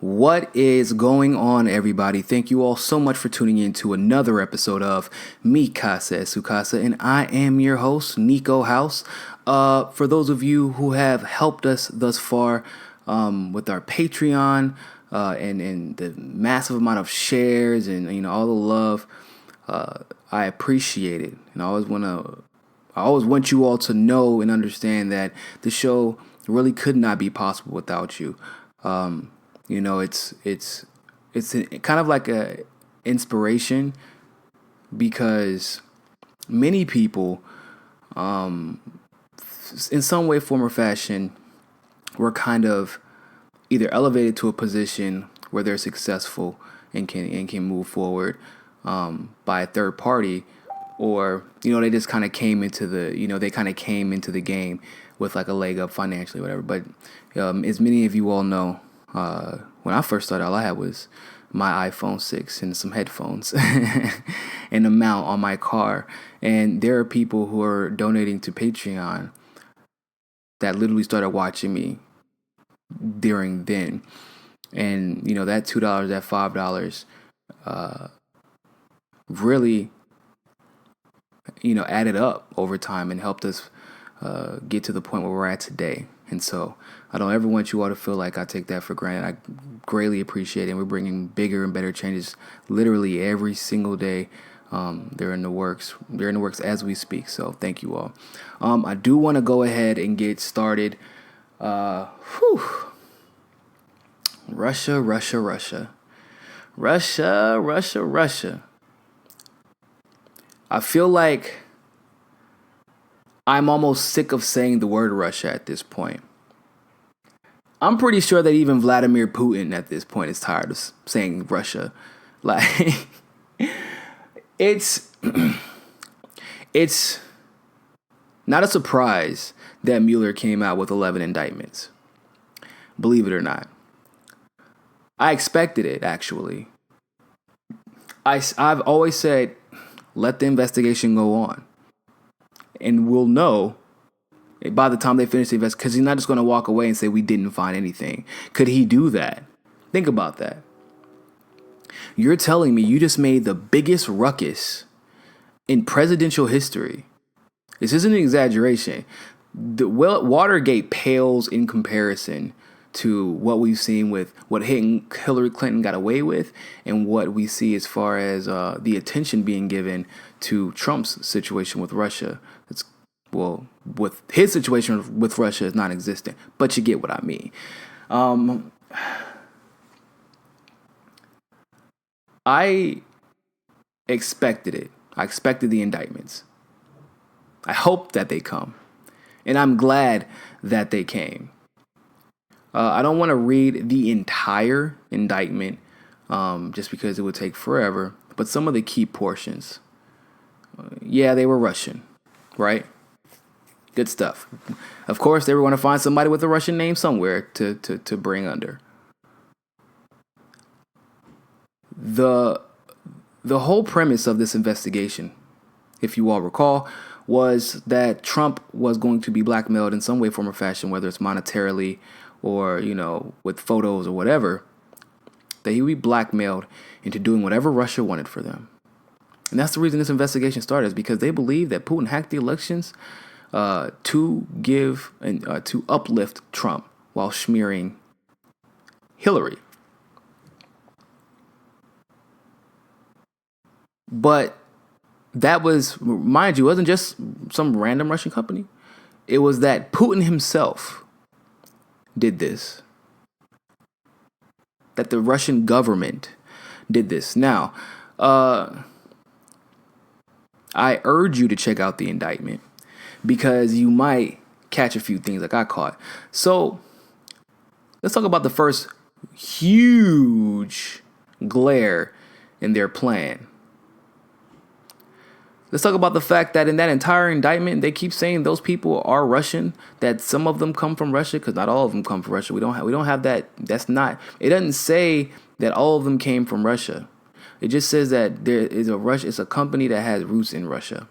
What is going on, everybody? Thank you all so much for tuning in to another episode of Mi Casa es Su Casa, and I am your host, Nico House. For those of you who have helped us thus far with our Patreon and the massive amount of shares and all the love, I appreciate it, and I always want you all to know and understand that the show really could not be possible without you. It's kind of like a inspiration because many people, in some way, form, or fashion, were kind of either elevated to a position where they're successful and can move forward by a third party, or they just kind of came into the game with like a leg up financially, whatever. But as many of you all know, when I first started, all I had was my iPhone 6 and some headphones and a mount on my car. And there are people who are donating to Patreon that literally started watching me during then. And, that $2, that $5 really, added up over time and helped us get to the point where we're at today. And so I don't ever want you all to feel like I take that for granted. I greatly appreciate it. And we're bringing bigger and better changes literally every single day. They're in the works. They're in the works as we speak. So thank you all. I do want to go ahead and get started. Russia. I feel like I'm almost sick of saying the word Russia at this point. I'm pretty sure that even Vladimir Putin at this point is tired of saying Russia. Like, it's not a surprise that Mueller came out with 11 indictments. Believe it or not. I expected it, actually. I've always said, let the investigation go on. And we'll know by the time they finish the investigation, because he's not just going to walk away and say we didn't find anything. Could he do that? Think about that. You're telling me you just made the biggest ruckus in presidential history. This isn't an exaggeration. The Watergate pales in comparison to what we've seen with what Hillary Clinton got away with and what we see as far as the attention being given to Trump's situation with Russia. With his situation with Russia is non-existent, but you get what I mean. I expected it. I expected the indictments. I hope that they come, and I'm glad that they came. I don't want to read the entire indictment just because it would take forever, but some of the key portions. They were Russian, right? Good stuff. Of course, they were going to find somebody with a Russian name somewhere to bring under. The whole premise of this investigation, if you all recall, was that Trump was going to be blackmailed in some way, form, or fashion, whether it's monetarily or, with photos or whatever, that he would be blackmailed into doing whatever Russia wanted for them. And that's the reason this investigation started, is because they believe that Putin hacked the elections to give and to uplift Trump while smearing Hillary. But that was, mind you, wasn't just some random Russian company. It was that Putin himself did this. That the Russian government did this. Now, I urge you to check out the indictment, because you might catch a few things like I caught. So let's talk about the first huge glare in their plan. Let's talk about the fact that in that entire indictment, they keep saying those people are Russian, that some of them come from Russia, because not all of them come from Russia. We don't have that. That's not. It doesn't say that all of them came from Russia. It just says that there is it's a company that has roots in Russia,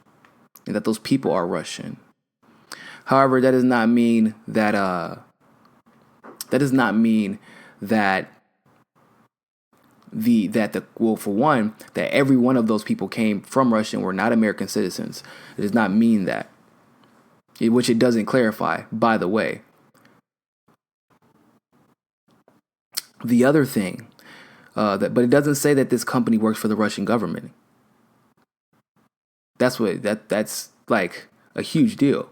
and that those people are Russian. However, that does not mean that for one, that every one of those people came from Russia and were not American citizens. It does not mean that, which it doesn't clarify, by the way. The other thing, but it doesn't say that this company works for the Russian government. That's like a huge deal.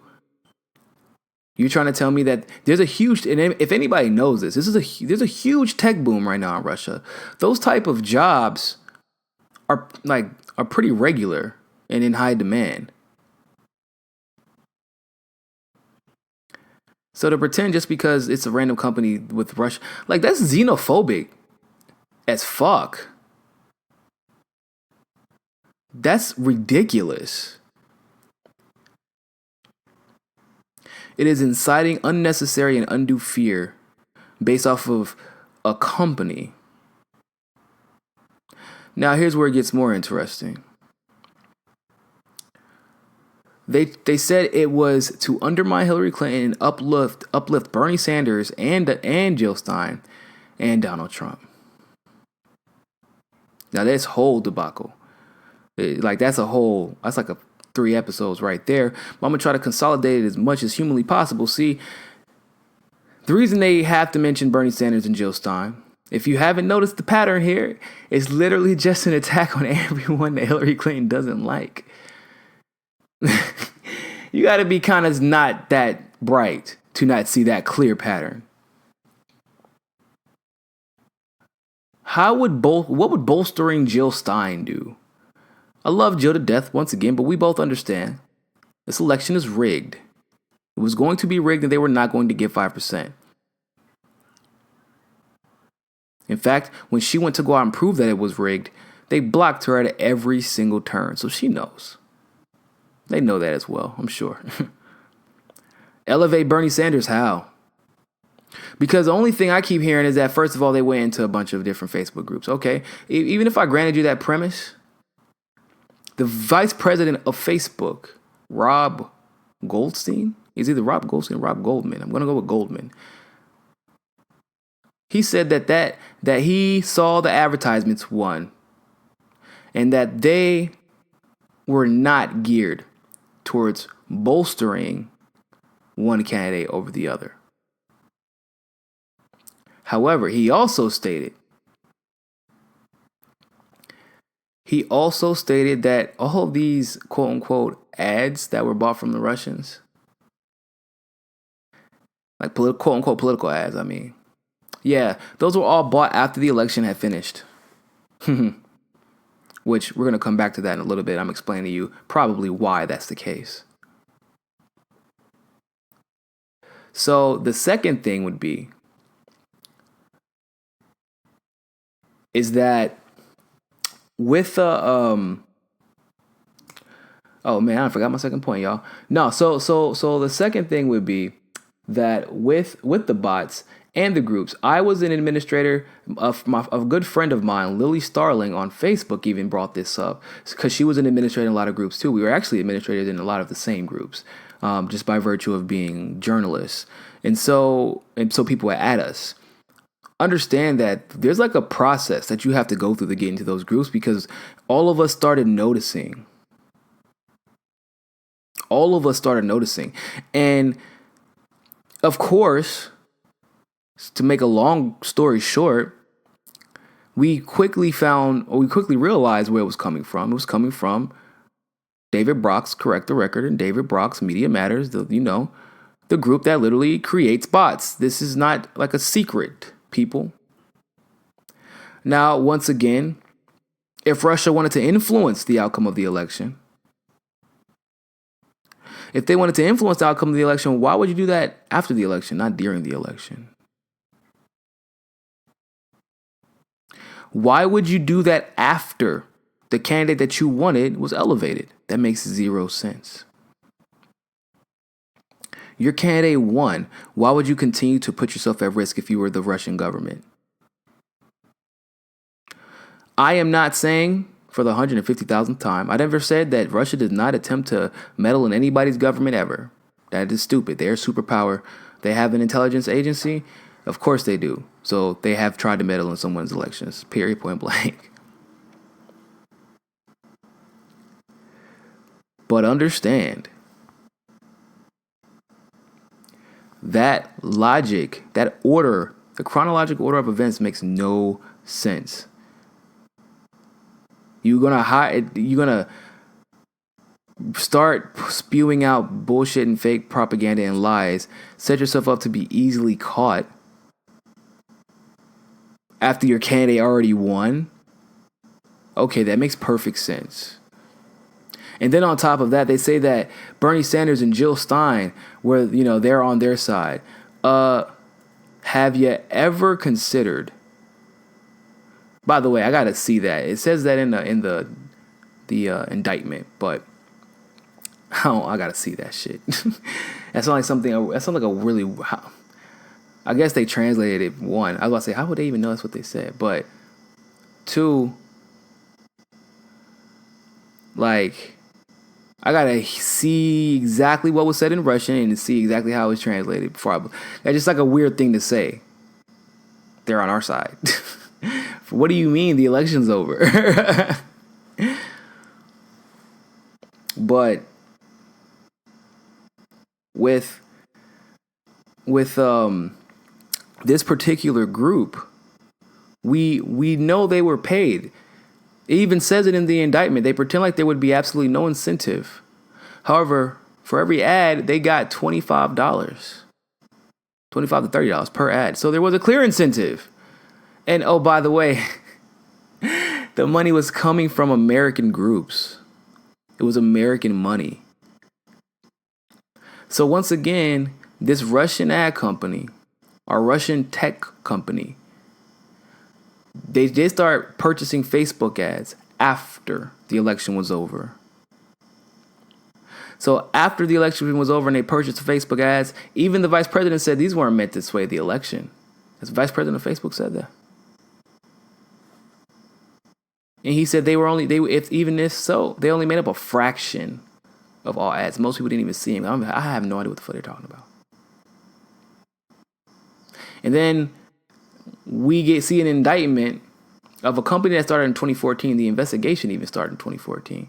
You're trying to tell me that there's a huge, and if anybody knows this, there's a huge tech boom right now in Russia. Those type of jobs are pretty regular and in high demand. So to pretend just because it's a random company with Russia, like, that's xenophobic as fuck. That's ridiculous. It is inciting unnecessary and undue fear based off of a company. Now, here's where it gets more interesting. They said it was to undermine Hillary Clinton and uplift Bernie Sanders and Jill Stein and Donald Trump. Now, this whole debacle, that's like a 3 episodes right there. But I'm gonna try to consolidate it as much as humanly possible. See, the reason they have to mention Bernie Sanders and Jill Stein, if you haven't noticed the pattern here, it's literally just an attack on everyone that Hillary Clinton doesn't like. You got to be kind of not that bright to not see that clear pattern. What would bolstering Jill Stein do? I love Jill to death once again, but we both understand this election is rigged. It was going to be rigged and they were not going to get 5%. In fact, when she went to go out and prove that it was rigged, they blocked her at every single turn, so she knows. They know that as well, I'm sure. Elevate Bernie Sanders, how? Because the only thing I keep hearing is that, first of all, they went into a bunch of different Facebook groups. Okay, even if I granted you that premise, the vice president of Facebook, Rob Goldstein, is either Rob Goldstein or Rob Goldman. I'm going to go with Goldman. He said that he saw the advertisements, one, and that they were not geared towards bolstering one candidate over the other. However, he also stated that all of these quote unquote ads that were bought from the Russians, like quote unquote political ads, yeah, those were all bought after the election had finished. Which we're going to come back to that in a little bit. I'm explaining to you probably why that's the case. So the second thing would be is that with the oh man, I forgot my second point, y'all. No, so the second thing would be that with the bots and the groups, I was an administrator of a good friend of mine, Lily Starling, on Facebook even brought this up because she was an administrator in a lot of groups too. We were actually administrators in a lot of the same groups, just by virtue of being journalists. And so people would add us. Understand that there's like a process that you have to go through to get into those groups because all of us started noticing. And of course, to make a long story short, we quickly realized where it was coming from. It was coming from David Brock's Correct the Record and David Brock's Media Matters, the group that literally creates bots. This is not like a secret, people. Now, once again, if Russia wanted to influence the outcome of the election, why would you do that after the election, not during the election? Why would you do that after the candidate that you wanted was elevated? That makes zero sense. Your candidate won. Why would you continue to put yourself at risk if you were the Russian government? I am not saying, for the 150,000th time, I never said that Russia did not attempt to meddle in anybody's government ever. That is stupid. They're a superpower. They have an intelligence agency. Of course they do. So they have tried to meddle in someone's elections. Period. Point blank. But understand that logic, that order, the chronological order of events makes no sense. You're gonna start spewing out bullshit and fake propaganda and lies, set yourself up to be easily caught after your candidate already won. Okay, that makes perfect sense. And then on top of that, they say that Bernie Sanders and Jill Stein, where they're on their side. Have you ever considered? By the way, I gotta see that. It says that in the indictment, but I gotta see that shit. That sounds like something. That sounds like a really. I guess they translated it. One, I was about to say, how would they even know that's what they said? But two, like, I gotta see exactly what was said in Russian and see exactly how it was translated before that's just like a weird thing to say. They're on our side. What do you mean the election's over? But with this particular group, we know they were paid. It even says it in the indictment. They pretend like there would be absolutely no incentive. However, for every ad, they got $25 to $30 per ad. So there was a clear incentive. And oh, by the way, the money was coming from American groups. It was American money. So once again, this Russian ad company, our Russian tech company, they start purchasing Facebook ads after the election was over. So after the election was over and they purchased the Facebook ads, even the vice president said these weren't meant to sway the election. As the vice president of Facebook said that. And he said they only made up a fraction of all ads. Most people didn't even see them. I have no idea what the fuck they're talking about. And then we see an indictment of a company that started in 2014. The investigation even started in 2014.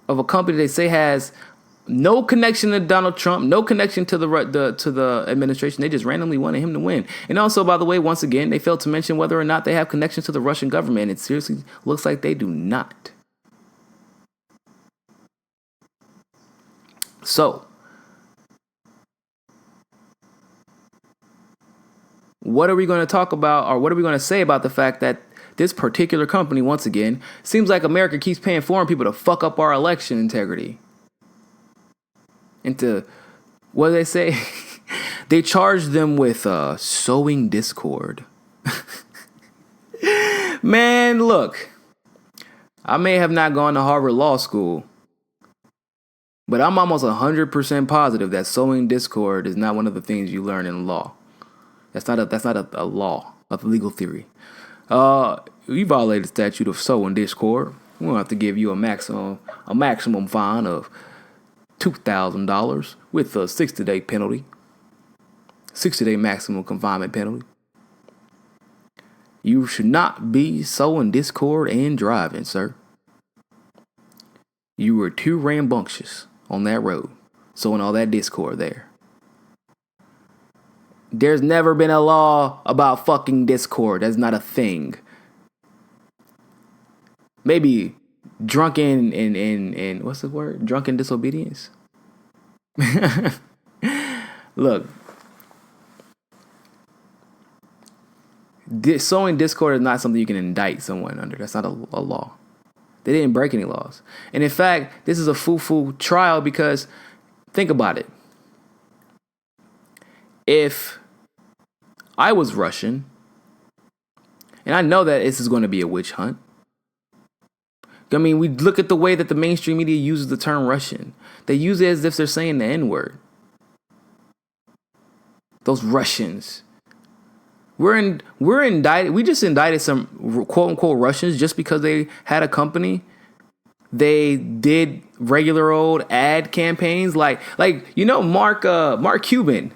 Of a company they say has no connection to Donald Trump, no connection to the administration. They just randomly wanted him to win. And also, by the way, once again, they failed to mention whether or not they have connections to the Russian government. It seriously looks like they do not. So, what are we going to talk about, or what are we going to say about the fact that this particular company, once again, seems like America keeps paying foreign people to fuck up our election integrity? Into, what do they say? They charge them with sowing discord. Man, look, I may have not gone to Harvard Law School, but I'm almost 100% positive that sowing discord is not one of the things you learn in law. That's not a law, a legal theory. You violated the statute of sowing discord. We're gonna have to give you a maximum fine of $2,000 with a 60-day penalty, 60-day maximum confinement penalty. You should not be sowing discord and driving, sir. You were too rambunctious on that road, sowing all that discord there. There's never been a law about fucking discord. That's not a thing. Maybe drunken and what's the word? Drunken disobedience. Look, sowing discord is not something you can indict someone under. That's not a law. They didn't break any laws. And in fact, this is a foo-foo trial because think about it. If I was Russian, and I know that this is going to be a witch hunt. I mean, we look at the way that the mainstream media uses the term Russian. They use it as if they're saying the N-word. Those Russians. We're indicted. We just indicted some quote unquote Russians just because they had a company they did regular old ad campaigns like Mark Cuban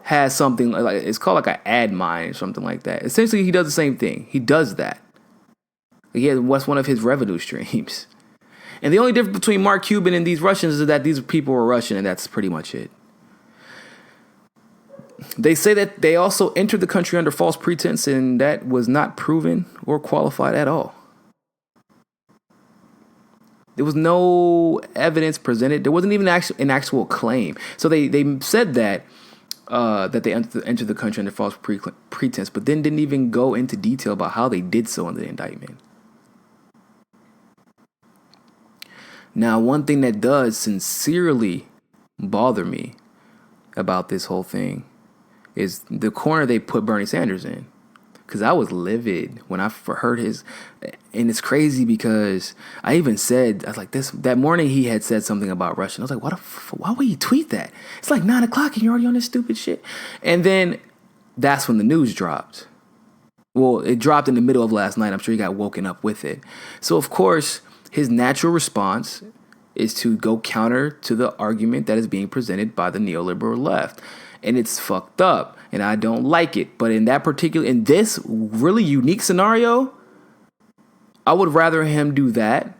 has something like it's called like an ad mine or something like that. Essentially, he does the same thing. He does that. What's one of his revenue streams. And the only difference between Mark Cuban and these Russians is that these people were Russian, and that's pretty much it. They say that they also entered the country under false pretense, and that was not proven or qualified at all. There was no evidence presented. There wasn't even an actual claim. So they said that they entered the country under false pretense, but then didn't even go into detail about how they did so in the indictment. Now, one thing that does sincerely bother me about this whole thing is the corner they put Bernie Sanders in. Because I was livid when I heard his, and it's crazy because I even said, I was like, that morning he had said something about Russia. And I was like, why would he tweet that? It's like 9:00 and you're already on this stupid shit. And then that's when the news dropped. Well, it dropped in the middle of last night. I'm sure he got woken up with it. So, of course, his natural response is to go counter to the argument that is being presented by the neoliberal left. And it's fucked up, and I don't like it. But in this really unique scenario, I would rather him do that.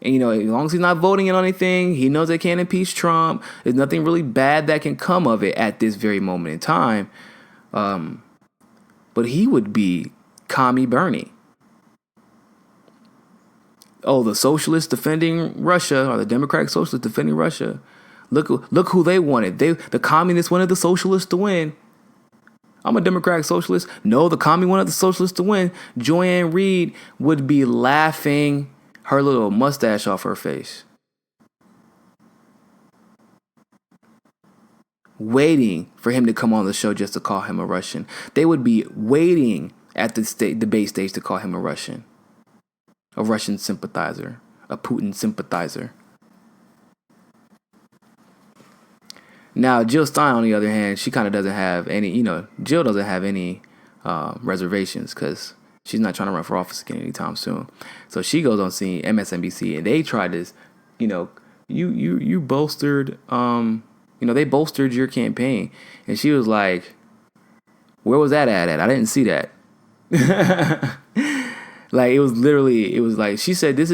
And, as long as he's not voting in on anything, he knows they can't impeach Trump. There's nothing really bad that can come of it at this very moment in time. But he would be Commie Bernie. Oh, the socialists defending Russia, or the Democratic Socialists defending Russia. Look who they wanted. The communists wanted the socialists to win. I'm a Democratic Socialist. No, the commie wanted the socialists to win. Joanne Reed would be laughing her little mustache off her face, waiting for him to come on the show just to call him a Russian. They would be waiting at the debate stage to call him a Russian sympathizer, a Putin sympathizer. Now, Jill Stein, on the other hand, she kind of doesn't have any, Jill doesn't have any reservations because she's not trying to run for office again anytime soon. So she goes on seeing MSNBC, and they tried this, you bolstered, they bolstered your campaign. And she was like, where was that ad at? I didn't see that. Like, it was like, she said, this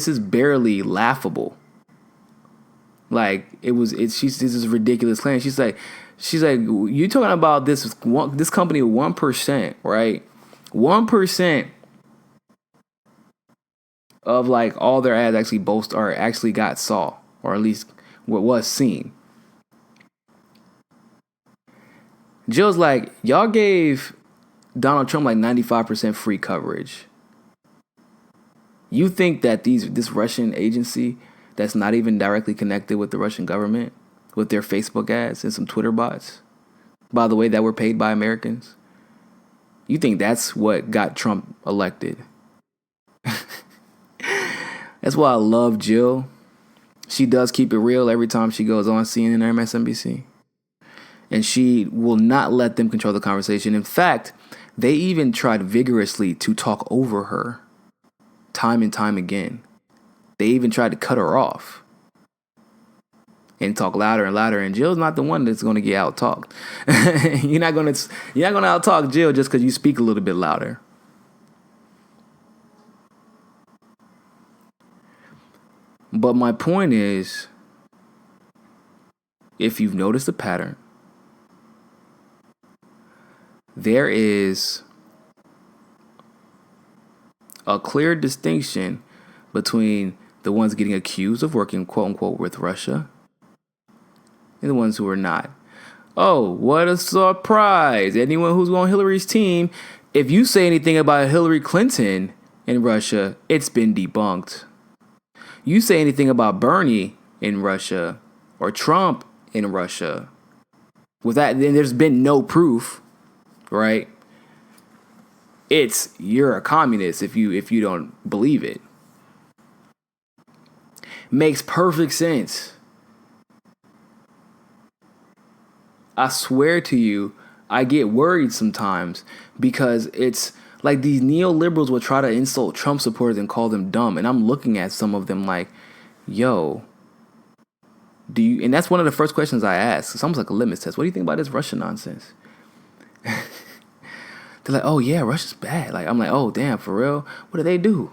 is barely laughable. Like, this is a ridiculous claim. She's like, you talking about this company 1%, right? 1% of like all their ads actually got saw, or at least what was seen. Jill's like, y'all gave Donald Trump like 95% free coverage. You think that this Russian agency that's not even directly connected with the Russian government, with their Facebook ads and some Twitter bots, by the way, that were paid by Americans, you think that's what got Trump elected? That's why I love Jill. She does keep it real every time she goes on CNN or MSNBC. And she will not let them control the conversation. In fact, they even tried vigorously to talk over her time and time again. They even tried to cut her off and talk louder and louder. And Jill's not the one that's going to get out-talked. You're not going to out-talk Jill just because you speak a little bit louder. But my point is, if you've noticed a pattern, there is a clear distinction between the ones getting accused of working, quote unquote, with Russia and the ones who are not. Oh, what a surprise. Anyone who's on Hillary's team, if you say anything about Hillary Clinton in Russia, it's been debunked. You say anything about Bernie in Russia or Trump in Russia, with that, then there's been no proof, right? You're a communist if you don't believe it. Makes perfect sense. I swear to you, I get worried sometimes because it's Like these neoliberals would try to insult Trump supporters and call them dumb. And I'm looking at some of them like, yo, do you, and that's one of the first questions I ask. It's almost like a litmus test. What do you think about this Russia nonsense? They're like, oh yeah, Russia's bad. Like, I'm like, oh damn, for real? What do they do?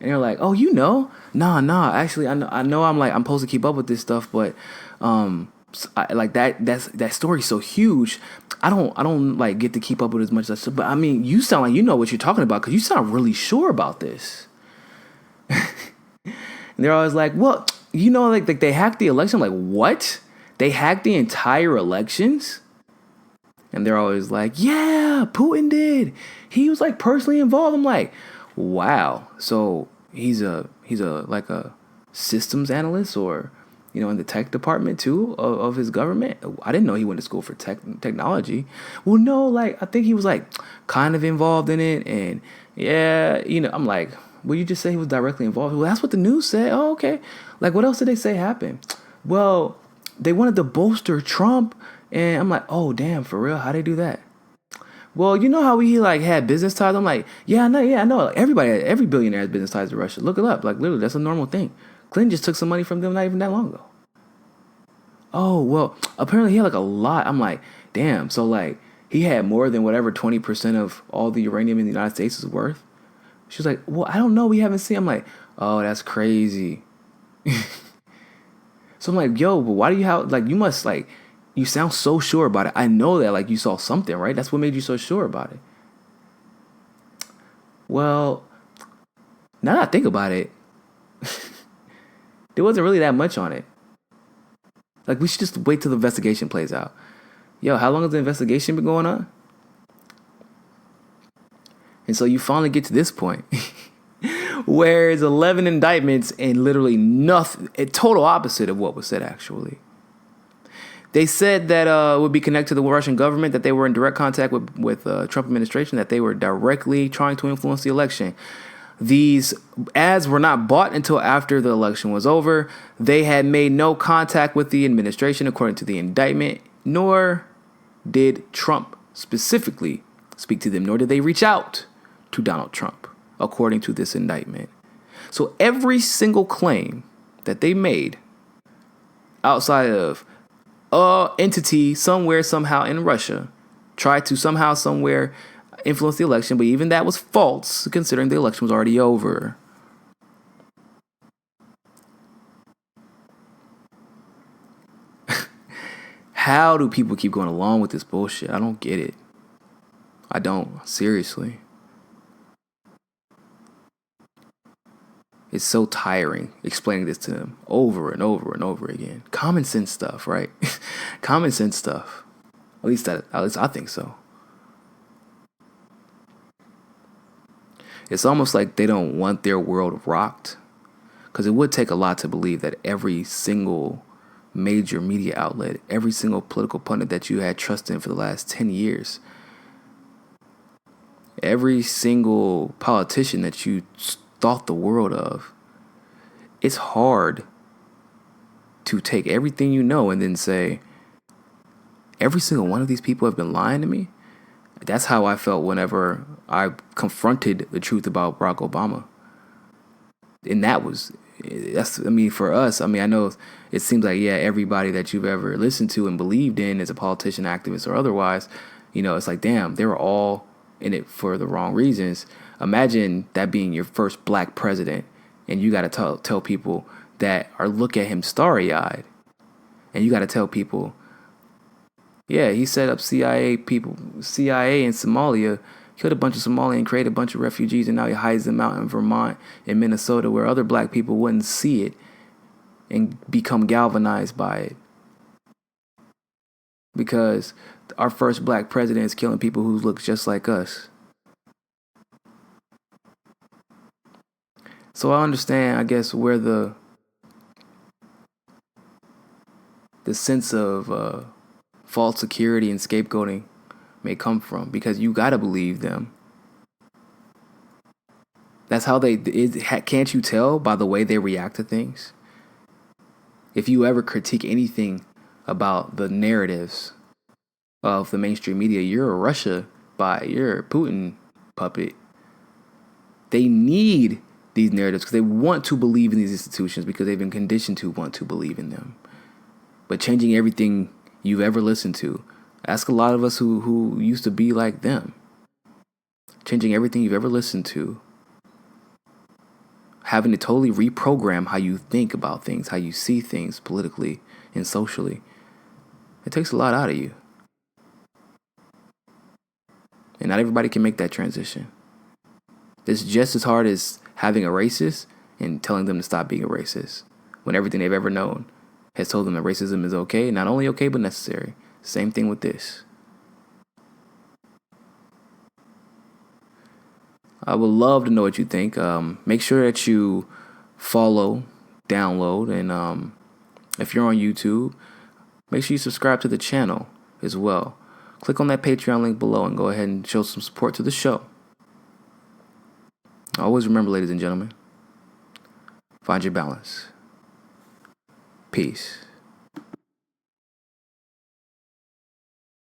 And they're like, oh, you know? Nah. Actually, I know I'm supposed to keep up with this stuff, but like that story's so huge. I don't like get to keep up with as much as I should. But I mean, you sound like you know what you're talking about because you sound really sure about this. And they're always like, well, you know, like they hacked the election. I'm like, what? They hacked the entire elections? And they're always like, yeah, Putin did. He was like personally involved. I'm like, wow. So he's a like a systems analyst, or you know, in the tech department too of his government. I didn't know he went to school for technology. Well, no, like I think he was like kind of involved in it, and yeah, you know, I'm like, well, you just say he was directly involved. Well, that's what the news said. Oh, okay. Like, what else did they say happened? Well, they wanted to bolster Trump, and I'm like, oh damn, for real? How they do that? Well, you know how he like had business ties? I'm like, yeah, I know. Like, every billionaire has business ties to Russia. Look it up. Like, literally, that's a normal thing. Clinton just took some money from them not even that long ago. Oh, well, apparently he had like a lot. I'm like, damn. So like, he had more than whatever 20% of all the uranium in the United States is worth. She was like, well, I don't know. We haven't seen. I'm like, oh, that's crazy. So I'm like, yo, but why do you have like? You must like. You sound so sure about it. I know that like you saw something, right? That's what made you so sure about it. Well, now that I think about it, there wasn't really that much on it. Like, we should just wait till the investigation plays out. Yo, how long has the investigation been going on? And so you finally get to this point where it's 11 indictments and literally nothing, a total opposite of what was said actually. They said that it would be connected to the Russian government, that they were in direct contact with Trump administration, that they were directly trying to influence the election. These ads were not bought until after the election was over. They had made no contact with the administration, according to the indictment, nor did Trump specifically speak to them, nor did they reach out to Donald Trump, according to this indictment. So every single claim that they made outside of entity somewhere, somehow in Russia tried to somehow, somewhere influence the election, but even that was false, considering the election was already over. How do people keep going along with this bullshit? I don't get it. I don't. Seriously. It's so tiring explaining this to them over and over and over again. Common sense stuff, right? Common sense stuff. At least I think so. It's almost like they don't want their world rocked, because it would take a lot to believe that every single major media outlet, every single political pundit that you had trust in for the last 10 years, every single politician that you thought the world of, it's hard to take everything you know and then say, every single one of these people have been lying to me. That's how I felt whenever I confronted the truth about Barack Obama. And for us, I know it seems like, yeah, everybody that you've ever listened to and believed in as a politician, activist, or otherwise, you know, it's like, damn, they were all in it for the wrong reasons. Imagine that being your first black president, and you got to tell people that or look at him starry-eyed, and you got to tell people, yeah, he set up CIA in Somalia, killed a bunch of Somalians, created a bunch of refugees, and now he hides them out in Vermont and Minnesota where other black people wouldn't see it and become galvanized by it. Because our first black president is killing people who look just like us. So I understand, I guess, where the sense of false security and scapegoating may come from, because you gotta believe them. That's how can't you tell by the way they react to things? If you ever critique anything about the narratives of the mainstream media, you're Putin puppet. They need these narratives because they want to believe in these institutions because they've been conditioned to want to believe in them. But changing everything you've ever listened to, ask a lot of us who used to be like them. Changing everything you've ever listened to, having to totally reprogram how you think about things, how you see things politically and socially. It takes a lot out of you. And not everybody can make that transition. It's just as hard as having a racist and telling them to stop being a racist when everything they've ever known has told them that racism is okay, not only okay, but necessary. Same thing with this. I would love to know what you think. Make sure that you follow, download, and if you're on YouTube, make sure you subscribe to the channel as well. Click on that Patreon link below and go ahead and show some support to the show. Always remember, ladies and gentlemen, find your balance. Peace.